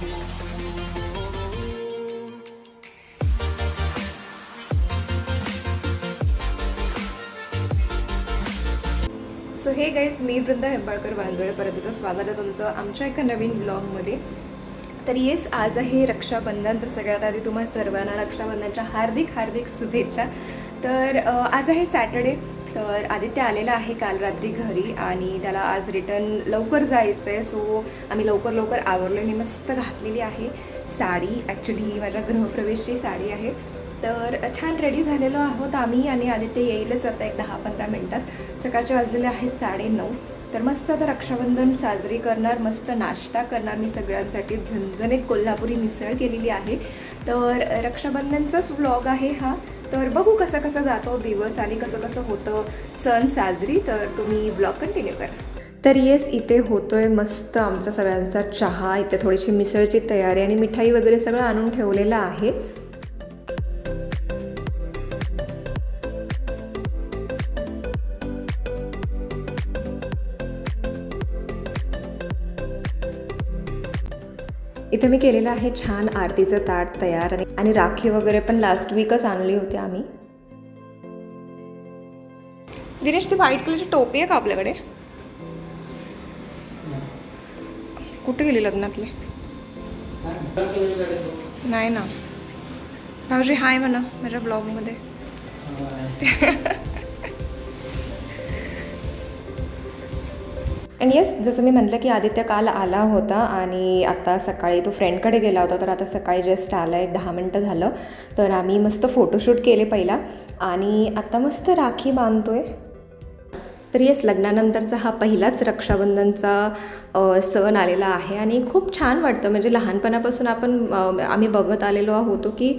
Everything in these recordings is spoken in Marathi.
सो हे गाईज, मी वृंदा हेंबाळकर वांजळे, परत एकदा स्वागत आहे तुमचं आमच्या एका नवीन ब्लॉगमध्ये. तर येस, आज आहे रक्षाबंधन. तर सगळ्यात आधी तुम्हा सर्वांना रक्षाबंधनच्या हार्दिक हार्दिक शुभेच्छा. तर आज आहे सॅटर्डे. तर आदित्य आलेला आहे काल रात्री घरी आणि त्याला आज रिटर्न लवकर जायचं आहे. सो आम्ही लवकर आवरलो. मी मस्त घातलेली आहे साडी. ॲक्च्युली ही माझ्या गृहप्रवेशची साडी आहे. तर छान रेडी झालेलो आहोत आम्ही आणि आदित्य येईलच आता एक 10-15 मिनटात. सकाळचे वाजलेले आहेत 9:30. तर मस्त आता रक्षाबंधन साजरी करणार, मस्त नाश्ता करणार मी सगळ्यांसाठी. झणझणीत कोल्हापुरी मिसळ केलेली आहे. तर रक्षाबंधनचाच व्लॉग आहे हा. तर बघू कसा कसा जातो दिवस आणि कसं होतं सण साजरी. तर तुम्ही व्लॉग कंटिन्यू करा. तर येस, इथे होतोय मस्त आमचा सगळ्यांचा चहा. इथे थोडीशी मिसळची तयारी आणि मिठाई वगैरे सगळं आणून ठेवलेलं आहे. इथे मी केलेलं आहे छान आरतीचं ताट तयार आणि राखी वगैरे पण लास्ट वीकच आणली होती आम्ही. दिनेश, ती व्हाईट कलरची टोपी आहे का आपल्याकडे? कुठे गेली लग्नातले? नाही ना भाऊजी, हाय म्हणा माझ्या ब्लॉगमध्ये. आणि येस, जसं मी म्हटलं की आदित्य काल आला होता आणि आता सकाळी तो फ्रेंडकडे गेला होता. तर आता सकाळी जस्ट आला, एक 10 मिनटं झालं. तर आम्ही मस्त फोटोशूट केले पहिला आणि आता मस्त राखी बांधतोय. तर येस, लग्नानंतरचा हा पहिलाच रक्षाबंधनचा सण आलेला आहे आणि खूप छान वाटतं. म्हणजे लहानपणापासून आम्ही बघत आलेलो होतो की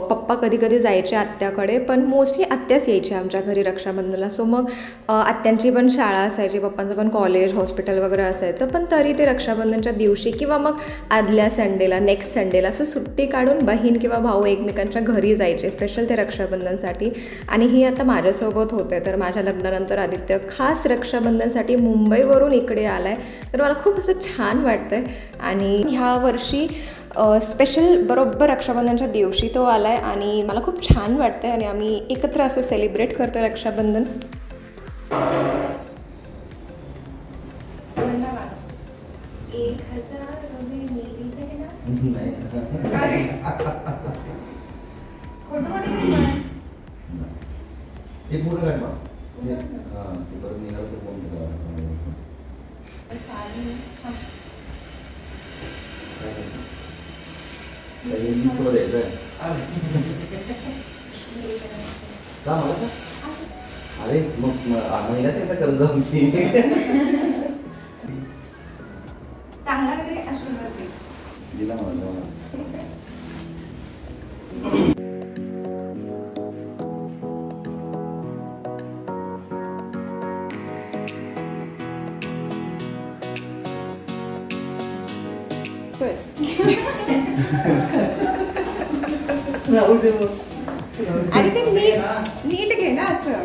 पप्पा कधी जायचे आत्याकडे, पण मोस्टली आत्याच यायचे आमच्या घरी रक्षाबंधनला. सो मग आत्यांची पण शाळा असायची, पप्पांचं पण कॉलेज हॉस्पिटल वगैरे असायचं. पण तरी ते रक्षाबंधनच्या दिवशी किंवा मग आदल्या संडेला, नेक्स्ट संडेला असं सुट्टी काढून बहीण किंवा भाऊ एकमेकांच्या घरी जायचे, स्पेशल ते रक्षाबंधनसाठी. आणि ही आता माझ्यासोबत होते. तर माझ्या लग्नानंतर आदित्य खास रक्षाबंधनसाठी मुंबईवरून इकडे आला आहे. तर मला खूप असं छान वाटतं आहे. आणि ह्या वर्षी स्पेशल बरोबर रक्षाबंधनच्या दिवशी तो आला आहे आणि मला खूप छान वाटतं आहे आणि आम्ही एकत्र असं सेलिब्रेट करतो रक्षाबंधन. अरे मग आम्हाला त्याचा कर्ज चांगला वगैरे आशीर्वाद दिला मला. आणि ते नीट घे ना असं.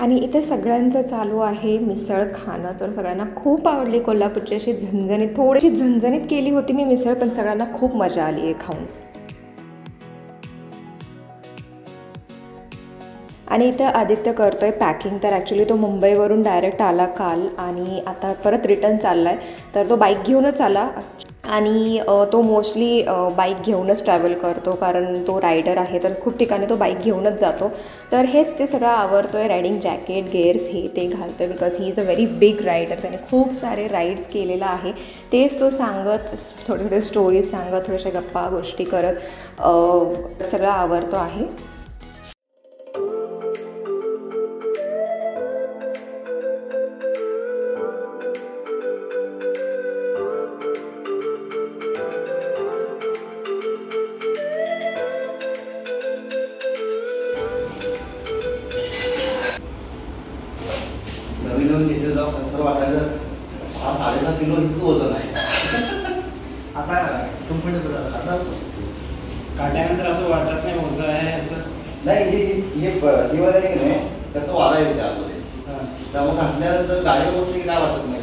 आणि इथे सगळ्यांचं चालू आहे मिसळ खाणं. तर सगळ्यांना खूप आवडली कोल्हापूरची अशी झणझणीत, थोडीशी झणझणीत केली होती मी मिसळ, पण सगळ्यांना खूप मजा आली आहे खाऊन. आणि इथं आदित्य करतो आहे पॅकिंग. तर ॲक्च्युली तो मुंबईवरून डायरेक्ट आला काल आणि आता परत रिटर्न चालला आहे. तर तो बाईक घेऊनच आला आणि तो मोस्टली बाईक घेऊनच ट्रॅव्हल करतो कारण तो रायडर आहे. तर खूप ठिकाणी तो बाईक घेऊनच जातो. तर हेच ते सगळं आवडतो आहे, रायडिंग जॅकेट, गेअर्स हे ते घालतो आहे because he is a very big rider. त्याने खूप सारे राईड्स केलेलं आहे. तेच तो सांगत, थोडे थोडे स्टोरीज सांगत, थोड्याशा गप्पा गोष्टी करत सगळं आवडतो आहे. नवीन तिथे जाऊ कसं तर वाटायचं 6-6.5 किलो हिचं वजन आहे. आता कम्फर्टेबल आता काट्यानंतर असं वाटत नाही ओझं आहे असं नाही. हे वाला आहे की नाही त्याचा वारा येतो त्यामध्ये, त्यामुळे घातल्यानंतर गाडीवर बसली की काय वाटत नाही.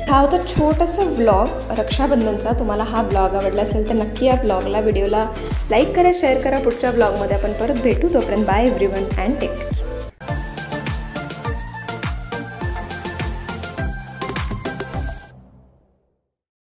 हा होता छोटासा व्लॉग रक्षाबंधनचा. तुम्हाला हा ब्लॉग आवडला असेल तर नक्की या व्हिडिओला लाईक करा, शेअर करा. पुढच्या ब्लॉगमध्ये आपण परत भेटू. तोपर्यंत bye everyone and take care.